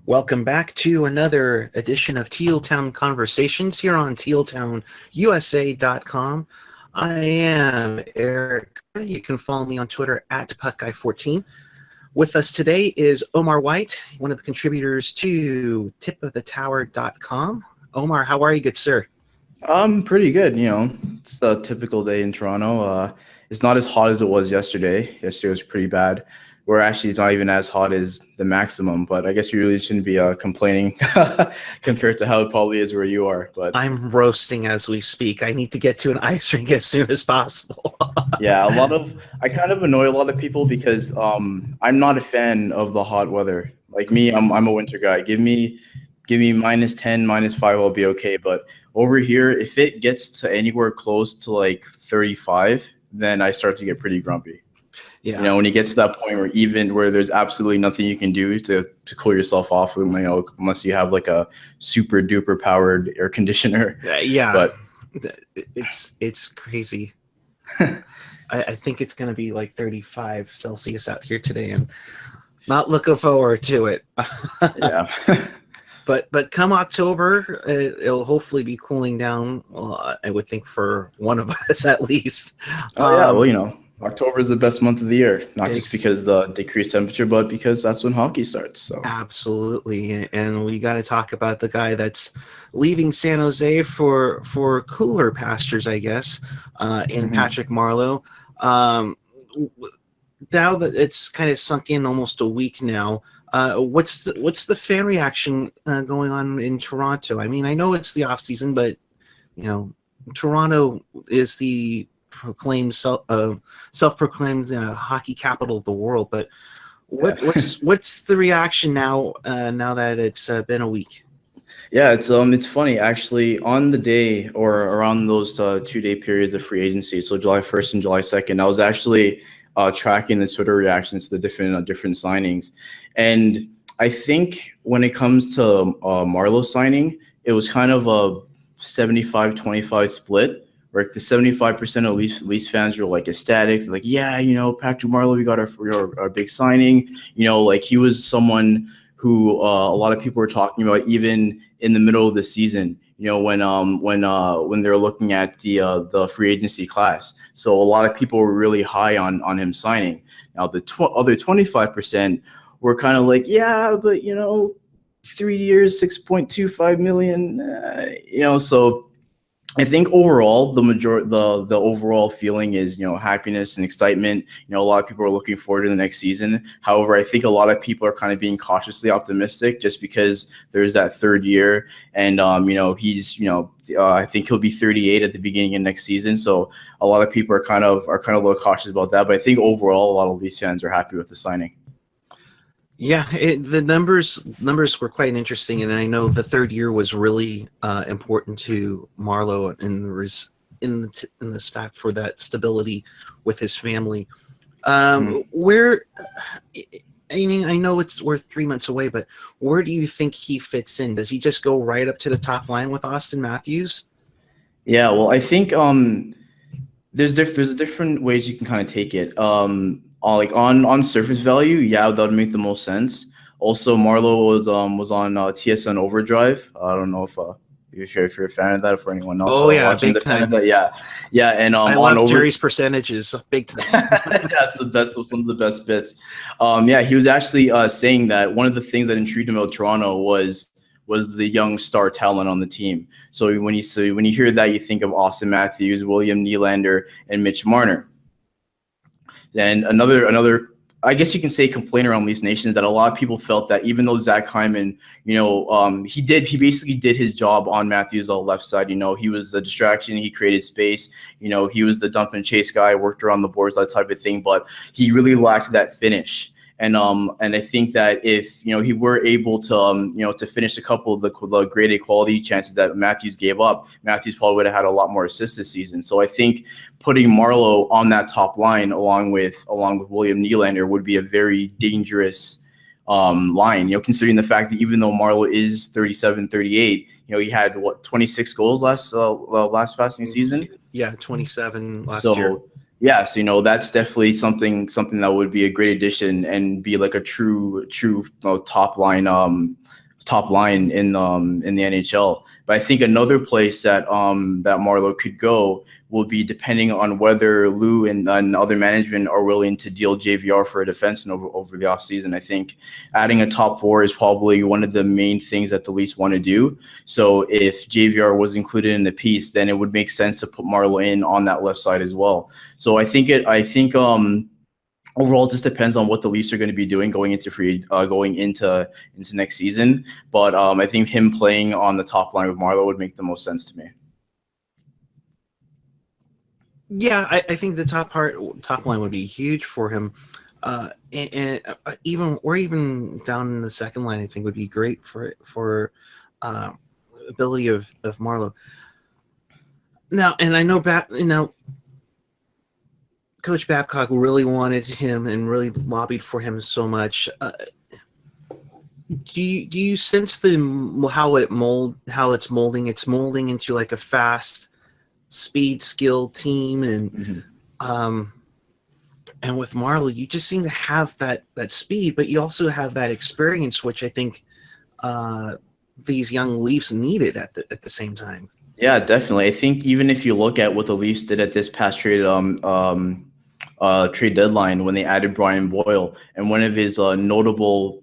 Welcome back to another edition of Teal Town Conversations here on TealTownUSA.com. I am Eric. You can follow me on Twitter at PuckGuy14. With us today is Omar White, one of the contributors to tipofthetower.com. Omar, how are you, good sir? I'm pretty good. It's a typical day in Toronto. It's not as hot as it was yesterday. Yesterday was pretty bad. Where actually it's not even as hot as the maximum, but I guess you really shouldn't be complaining compared to how it probably is where you are. But I'm roasting as we speak. I need to get to an ice rink as soon as possible. yeah, I kind of annoy a lot of people because I'm not a fan of the hot weather. Like me, I'm a winter guy. Give me -10, -5, I'll be okay. But over here, if it gets to anywhere close to like 35, then I start to get pretty grumpy. Yeah. When you get to that point where there's absolutely nothing you can do to cool yourself off, unless you have like a super duper powered air conditioner. Yeah, but it's crazy. I think it's going to be like 35 Celsius out here today, and not looking forward to it. Yeah. But come October, it'll hopefully be cooling down. Well, I would think for one of us at least. Oh yeah, well, October is the best month of the year, not just because the decreased temperature, but because that's when hockey starts. So absolutely, and we got to talk about the guy that's leaving San Jose for cooler pastures, I guess, in Patrick Marleau. Now that it's kind of sunk in almost a week now, what's the fan reaction going on in Toronto? I mean, I know it's the off season, but Toronto is the self-proclaimed hockey capital of the world. But what's the reaction now that it's been a week? Yeah, it's funny actually. On the day or around those 2-day periods of free agency, so July 1st and July 2nd, I was actually tracking the Twitter reactions to the different signings, and I think when it comes to Marleau signing, it was kind of a 75-25 split. Where the 75% of Leafs fans were like ecstatic, like, yeah, Patrick Marleau, we got our big signing. Like he was someone who a lot of people were talking about even in the middle of the season. When they're looking at the free agency class. So a lot of people were really high on him signing. Now the other 25% were kind of like, yeah, but 3 years, $6.25 million. So. I think overall, the overall feeling is, happiness and excitement. A lot of people are looking forward to the next season. However, I think a lot of people are kind of being cautiously optimistic just because there's that third year, and he's, I think he'll be 38 at the beginning of next season. So a lot of people are kind of a little cautious about that. But I think overall, a lot of these fans are happy with the signing. Yeah, the numbers were quite interesting, and I know the third year was really important to Marleau in the stack for that stability with his family. Where, I mean, I know we're 3 months away, but where do you think he fits in? Does he just go right up to the top line with Austin Matthews? Yeah, well, I think there's different ways you can kind of take it. Like on surface value, yeah, that would make the most sense. Also, Marleau was on TSN Overdrive. I don't know if you're a fan of that, for anyone else. Oh yeah, big time. Yeah, and I love Jerry's percentages, big time. Yeah, it's the best. One of the best bits. Yeah, he was actually saying that one of the things that intrigued him about Toronto was the young star talent on the team. So when you hear that, you think of Austin Matthews, William Nylander, and Mitch Marner. And another, I guess you can say, complaint around Leafs Nation is that a lot of people felt that even though Zach Hyman, he basically did his job on Matthews' left side. He was the distraction, he created space. He was the dump and chase guy, worked around the boards, that type of thing. But he really lacked that finish. And I think that if he were able to to finish a couple of the grade A quality chances that Matthews gave up, Matthews probably would have had a lot more assists this season. So I think putting Marleau on that top line along with William Nylander would be a very dangerous line. Considering the fact that even though Marleau is 37, 38, he had 26 goals last passing season. Yeah, 27 last year. Yeah, so that's definitely something that would be a great addition and be like a true top line top line in the NHL. But I think another place that that Marleau could go will be depending on whether Lou and other management are willing to deal JVR for a defenseman over the offseason. I think adding a top four is probably one of the main things that the Leafs want to do. So if JVR was included in the piece, then it would make sense to put Marleau in on that left side as well. So I think overall, it just depends on what the Leafs are going to be doing going into next season. But I think him playing on the top line with Marleau would make the most sense to me. Yeah, I think the top line would be huge for him, and even down in the second line, I think would be great for ability of Marleau. Now, and I know Coach Babcock really wanted him and really lobbied for him so much. Do you sense how it's molding? It's molding into like a fast, speed, skill team, and and with Marleau, you just seem to have that speed, but you also have that experience, which I think these young Leafs needed at the same time. Yeah, definitely. I think even if you look at what the Leafs did at this past trade deadline when they added Brian Boyle, and one of his notable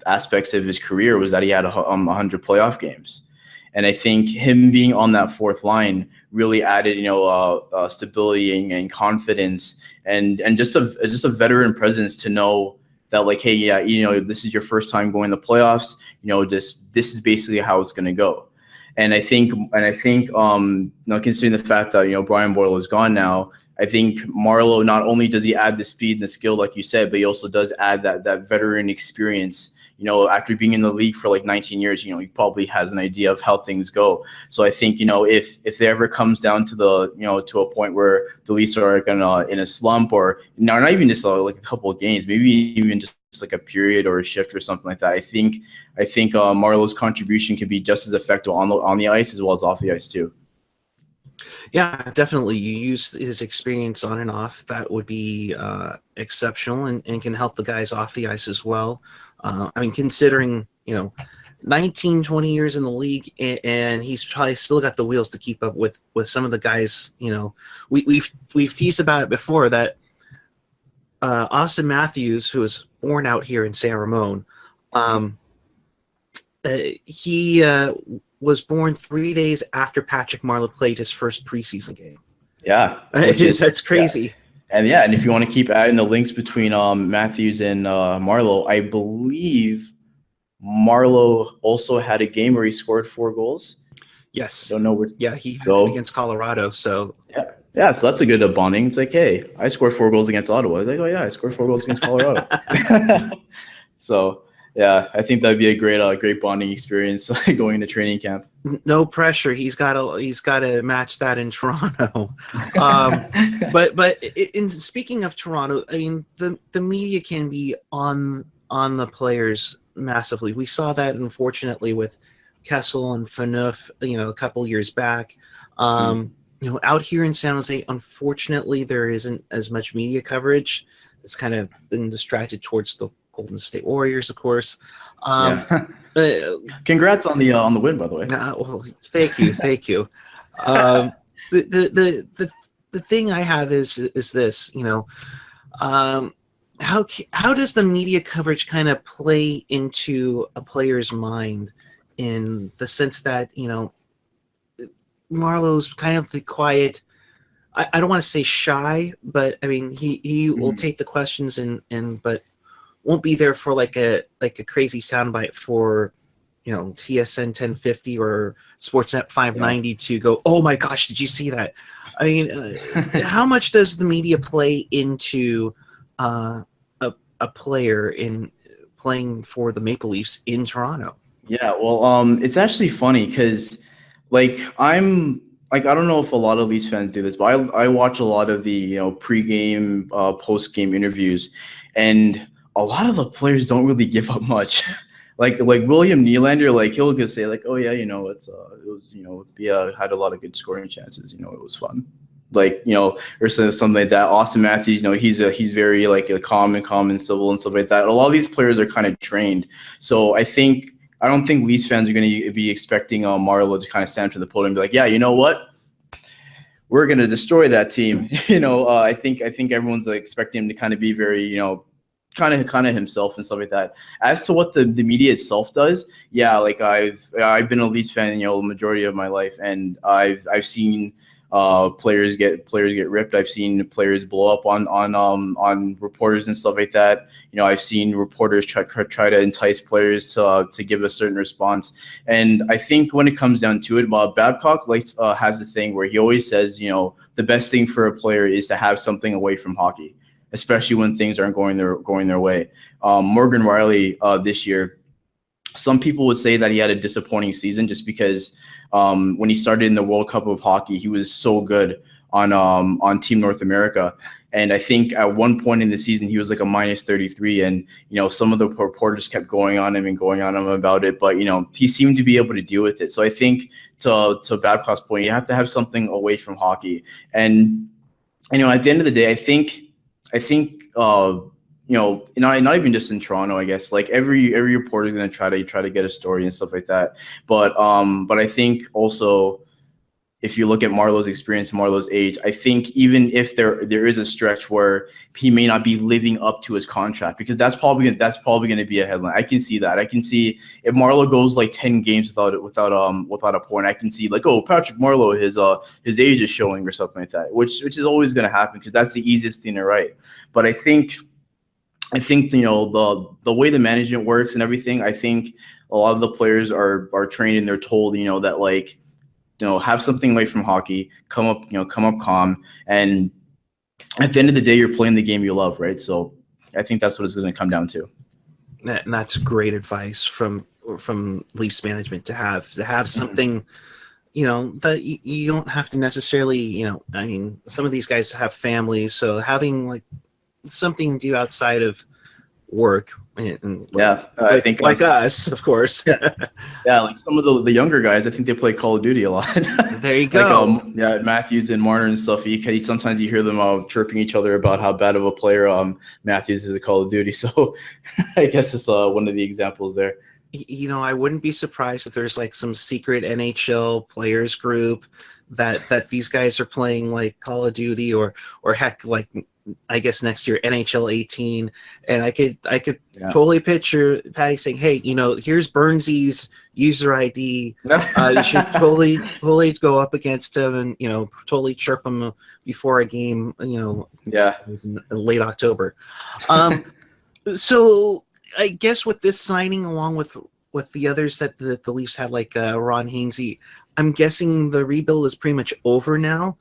aspects of his career was that he had 100 playoff games. And I think him being on that fourth line really added, stability and confidence and just a veteran presence to know that, like, hey, yeah, this is your first time going to the playoffs. This is basically how it's going to go. And I think considering the fact that Brian Boyle is gone now, I think Marleau, not only does he add the speed and the skill, like you said, but he also does add that veteran experience. After being in the league for like 19 years, he probably has an idea of how things go. So I think, if there ever comes down to to a point where the Leafs are in a slump, or not even just like a couple of games, maybe even just like a period or a shift or something like that, I think Marleau's contribution can be just as effective on the ice as well as off the ice too. Yeah, definitely. You use his experience on and off. That would be exceptional and can help the guys off the ice as well. Considering, 19, 20 years in the league, and he's probably still got the wheels to keep up with some of the guys. We've teased about it before that Austin Matthews, who was born out here in San Ramon, he was born 3 days after Patrick Marleau played his first preseason game. Yeah, that's crazy. Yeah. And if you want to keep adding the links between Matthews and Marleau, I believe Marleau also had a game where he scored 4 goals. Yes. Don't know where. Yeah, he had it against Colorado. So yeah. So that's a good bonding. It's like, hey, I scored 4 goals against Ottawa. It's like, oh yeah, I scored 4 goals against Colorado. So yeah, I think that'd be a great bonding experience going into training camp. No pressure. He's got to match that in Toronto. But in speaking of Toronto, the media can be on the players massively. We saw that unfortunately with Kessel and Phaneuf, a couple years back. Out here in San Jose, unfortunately, there isn't as much media coverage. It's kind of been distracted towards the Golden State Warriors, of course. Congrats on the win, by the way. Well, thank you. The thing I have is this, how does the media coverage kind of play into a player's mind, in the sense that Marleau's kind of the quiet. I don't want to say shy, but he will take the questions but won't be there for like a crazy soundbite for TSN 1050 or Sportsnet 590 to go, oh my gosh, did you see that? How much does the media play into a player in playing for the Maple Leafs in Toronto? Yeah, well, it's actually funny because I don't know if a lot of Leafs fans do this, but I watch a lot of the pregame, postgame interviews, and a lot of the players don't really give up much. like William Nylander, he'll just say oh yeah, it was we had a lot of good scoring chances. It was fun. like, or something like that. Austin Matthews, he's very like a calm and civil and stuff like that. A lot of these players are kind of trained. So I don't think Leafs fans are going to be expecting Marlowe to kind of stand up to the podium and be like, yeah, you know what? We're going to destroy that team. I think everyone's like, expecting him to kind of be very, kind of himself and stuff like that. As to what the media itself does, yeah, like I've been a Leafs fan, the majority of my life, and I've seen players get ripped. I've seen players blow up on reporters and stuff like that. I've seen reporters try to entice players to give a certain response. And I think when it comes down to it, Babcock has a thing where he always says, the best thing for a player is to have something away from hockey, especially when things aren't going their way. Morgan Rielly this year, some people would say that he had a disappointing season just because when he started in the World Cup of Hockey, he was so good on Team North America. And I think at one point in the season, he was like a -33. And, some of the reporters kept going on him about it. But, he seemed to be able to deal with it. So I think to Babcock's point, you have to have something away from hockey. And, at the end of the day, I think not even just in Toronto, I guess, like every reporter is going to try to get a story and stuff like that. But I think also, if you look at Marlowe's experience, Marlowe's age, I think even if there is a stretch where he may not be living up to his contract, because that's probably going to be a headline. I can see that. I can see if Marlowe goes like 10 games without a point, I can see like, oh, Patrick Marlowe, his age is showing or something like that, which is always going to happen because that's the easiest thing to write. But I think the way the management works and everything, I think a lot of the players are trained and they're told that like, have something away from hockey, come up calm, and at the end of the day, you're playing the game you love, right? So I think that's what it's going to come down to. And that's great advice from Leafs management to have something, that you don't have to necessarily, I mean, some of these guys have families, so having like something to do outside of work and I think like us, of course. Yeah, like some of the younger guys, I think they play Call of Duty a lot. There you go. Like, Matthews and Marner and stuff. Sometimes you hear them chirping each other about how bad of a player Matthews is at Call of Duty. So I guess it's one of the examples there. I wouldn't be surprised if there's like some secret NHL players group that these guys are playing like Call of Duty or heck, like I guess next year NHL 18, and I could totally picture Patty saying, "Hey, here's Burnsy's user ID. You should totally go up against him and totally chirp him before a game. It was in late October." So I guess with this signing, along with the others that the Leafs had, like Ron Hainsey, I'm guessing the rebuild is pretty much over now.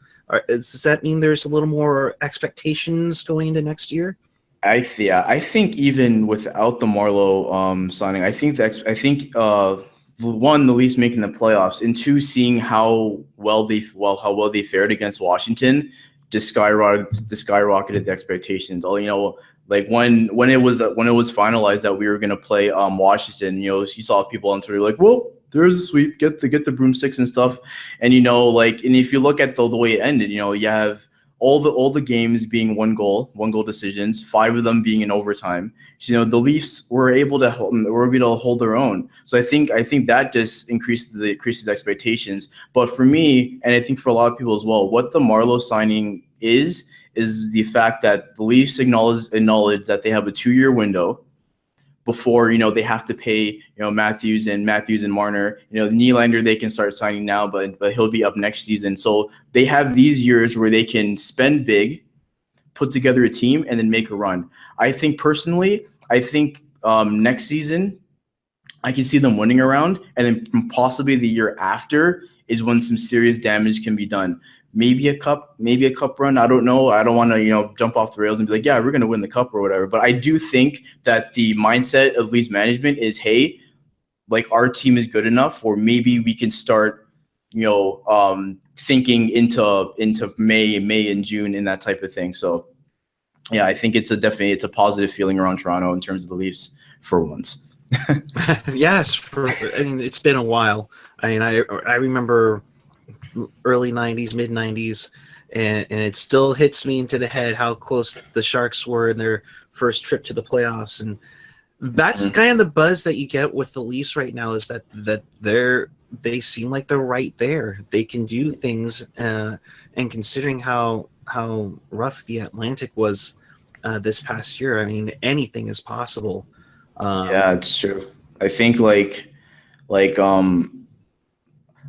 Does that mean there's a little more expectations going into next year? I think even without the Marlowe signing, I think one, the Leafs making the playoffs, and two, seeing how well they fared against Washington, just skyrocketed the expectations. Like when it was finalized that we were going to play Washington, you saw people on Twitter like, well, there's a sweep, get the broomsticks and stuff. And and if you look at the way it ended, you have all the games being one goal decisions, 5 of them being in overtime. So, the Leafs were able to hold their own. So I think that just increases the expectations. But for me, and I think for a lot of people as well, what the Marlowe signing is the fact that the Leafs acknowledge that they have a 2-year window before they have to pay Matthews and Marner. Nylander they can start signing now, but he'll be up next season. So they have these years where they can spend big, put together a team, and then make a run. I think personally, next season I can see them winning around, and then possibly the year after is when some serious damage can be done. Maybe a cup run. I don't know. I don't want to, jump off the rails and be like, yeah, we're going to win the cup or whatever. But I do think that the mindset of Leafs management is, hey, like our team is good enough, or maybe we can start, thinking into May and June and that type of thing. So yeah, I think it's a positive feeling around Toronto in terms of the Leafs for once. Yes. It's been a while. I remember early 90s, mid 90s, and it still hits me into the head how close the Sharks were in their first trip to the playoffs. And that's Mhm. kind of the buzz that you get with the Leafs right now, is that they seem like they're right there. They can do things, and considering how rough the Atlantic was this past year, I mean, anything is possible. Yeah, it's true. I think like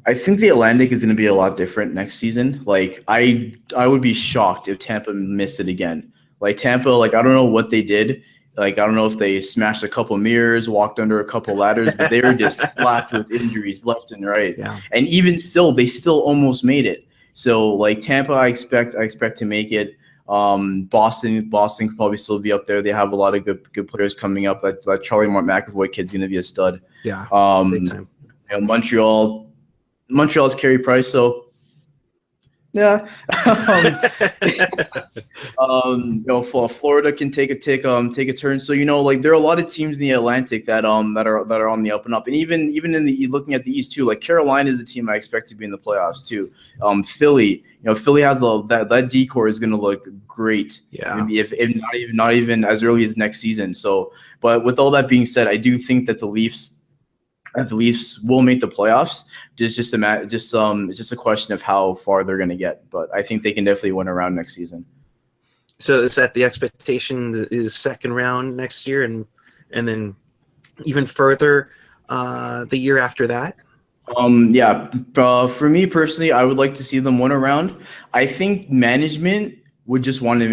I think the Atlantic is going to be a lot different next season. Like I would be shocked if Tampa missed it again. Like Tampa, like I don't know what they did. Like I don't know if they smashed a couple mirrors, walked under a couple ladders, but they were just slapped with injuries left and right. Yeah. And even still, they still almost made it. So like Tampa, I expect to make it. Boston could probably still be up there. They have a lot of good players coming up. That Charlie McAvoy kid's going to be a stud. Yeah, Um, big time. Montreal's Carey Price, so yeah. Florida can take a turn. So like there are a lot of teams in the Atlantic that are on the up and up, and even in the looking at the East too. Like Carolina is a team I expect to be in the playoffs too. Philly, Philly has that decor is going to look great. Yeah. Maybe if not even as early as next season. So, but with all that being said, I do think that the Leafs will make the playoffs. It's just a question of how far they're going to get. But I think they can definitely win a round next season. So is that the expectation, is second round next year, and then even further the year after that? Yeah. For me personally, I would like to see them win a round. I think management would just want to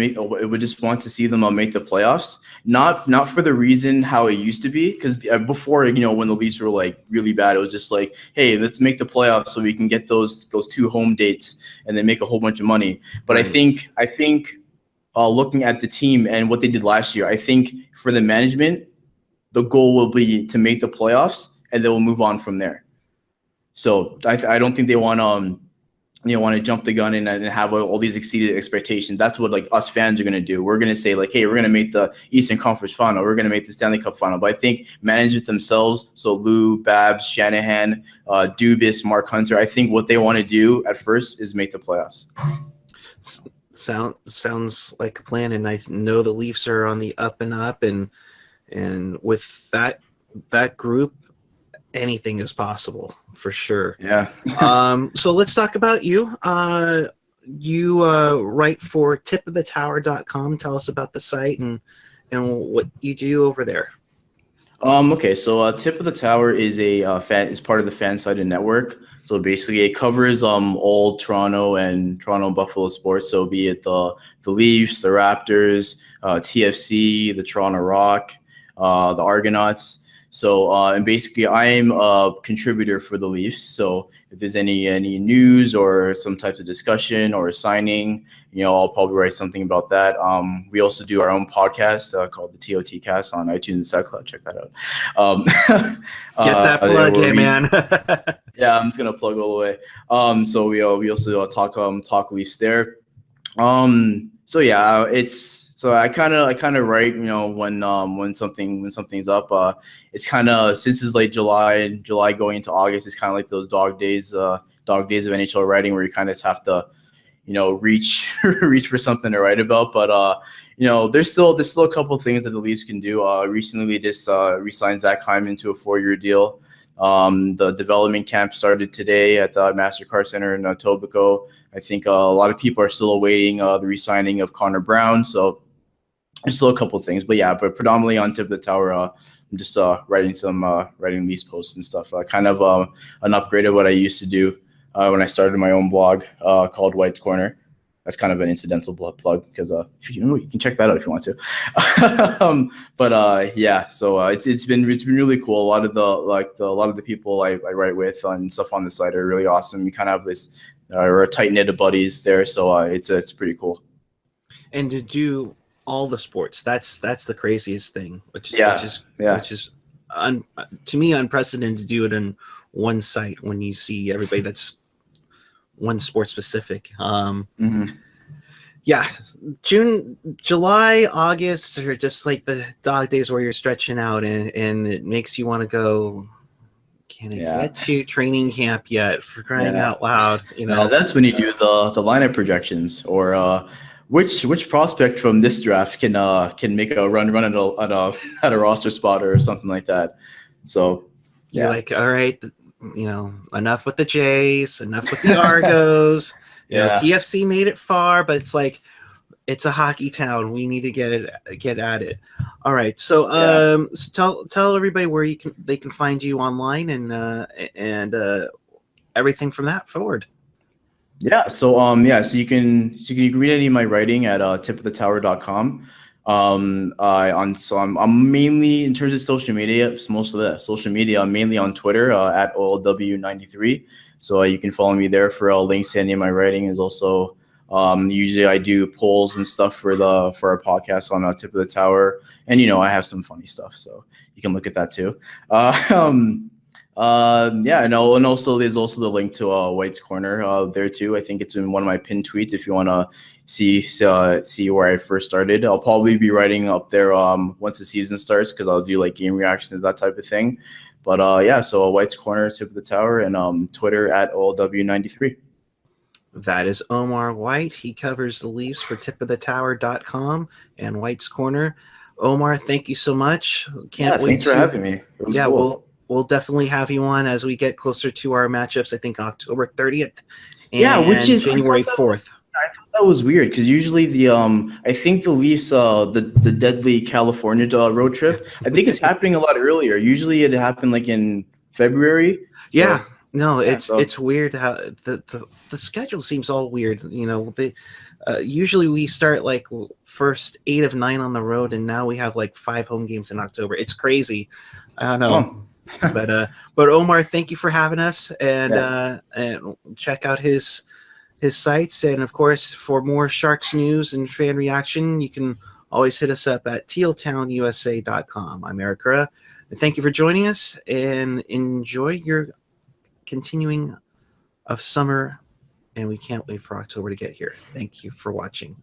see them make the playoffs. Not for the reason how it used to be, because before, when the Leafs were like really bad, it was just like, hey, let's make the playoffs so we can get those 2 home dates and then make a whole bunch of money. But Right. I think looking at the team and what they did last year, I think for the management, the goal will be to make the playoffs and then we'll move on from there. So I don't think they want to jump the gun and have all these exceeded expectations. That's what like us fans are going to do. We're going to say like, hey, we're going to make the Eastern Conference final. We're going to make the Stanley Cup final. But I think management themselves, so Lou, Babs, Shanahan, Dubas, Mark Hunter, I think what they want to do at first is make the playoffs. Sounds like a plan, and I know the Leafs are on the up and up, and with that group, anything is possible for sure. Yeah. So let's talk about you. You write for tipofthetower.com. Tell us about the site and what you do over there. Okay, so Tip of the Tower is is part of the Fansided network. So basically, it covers all Toronto and Toronto Buffalo sports. So be it the Leafs, the Raptors, TFC, the Toronto Rock, the Argonauts. So and basically, I'm a contributor for the Leafs. So if there's any news or some types of discussion or a signing, I'll probably write something about that. We also do our own podcast called the TOT Cast on iTunes and SoundCloud. Check that out. Get that plug, hey man. Yeah, I'm just gonna plug all the way. So we also talk Leafs there. So yeah, so I kind of write, when something's up. It's kind of, since it's like July going into August, it's kind of like those dog days of NHL writing where you kind of just have to, reach for something to write about. But there's still a couple of things that the Leafs can do. Recently they just re-signed Zach Hyman to a 4-year deal. The development camp started today at the MasterCard Center in Etobicoke. I think a lot of people are still awaiting the re-signing of Connor Brown. So there's still a couple of things, but predominantly on Tip of the Tower, I'm just writing these posts and stuff. Kind of an upgrade of what I used to do when I started my own blog called White's Corner. That's kind of an incidental plug because you can check that out if you want to. So it's been really cool. A lot of the people I write with and stuff on the site are really awesome. You kind of have this we're a tight knit of buddies there, so it's pretty cool. And to do all the sports, that's the craziest thing, which is to me unprecedented to do it in one site when you see everybody that's one sport specific. Yeah, June, July, August are just like the dog days where you're stretching out, and it makes you want to go, Can it Yeah. get to training camp yet? For crying Yeah. out loud, That's when you do the lineup projections, or which prospect from this draft can make a run at a roster spot or something like that. So You're yeah. like, all right, enough with the Jays, enough with the Argos. Yeah. TFC made it far, but it's like it's a hockey town. We need to get at it. All right, so Yeah. tell everybody where they can find you online and everything from that forward. Yeah. So you can read any of my writing at tipofthetower.com. I'm mainly in terms of social media. Most of the social media, I'm mainly on Twitter at OLW93. So you can follow me there for links to any of my writing. Is also usually I do polls and stuff for our podcast on Tip of the Tower, and I have some funny stuff, so you can look at that too. Yeah, and also there's also the link to White's Corner there too. I think it's in one of my pinned tweets if you want to see where I first started. I'll probably be writing up there once the season starts, because I'll do like game reactions, that type of thing. But yeah, so White's Corner, Tip of the Tower, and Twitter at OLW93. That is Omar White. He covers the Leafs for tipofthetower.com and White's Corner. Omar, thank you so much. Can't wait Thanks for having me. It was cool. We'll definitely have you on as we get closer to our matchups. I think October 30th and which is January 4th. I thought that was weird, because usually I think the Leafs the deadly California road trip, I think it's happening a lot earlier. Usually it happened like in February. So, yeah. No, it's weird how the schedule seems all weird. Usually we start like first 8 of 9 on the road, and now we have like 5 home games in October. It's crazy. I don't know. But Omar, thank you for having us, and check out his sites, and of course for more Sharks news and fan reaction, you can always hit us up at TealTownUSA.com. I'm Eric Curra, and thank you for joining us, and enjoy your continuing of summer, and we can't wait for October to get here. Thank you for watching.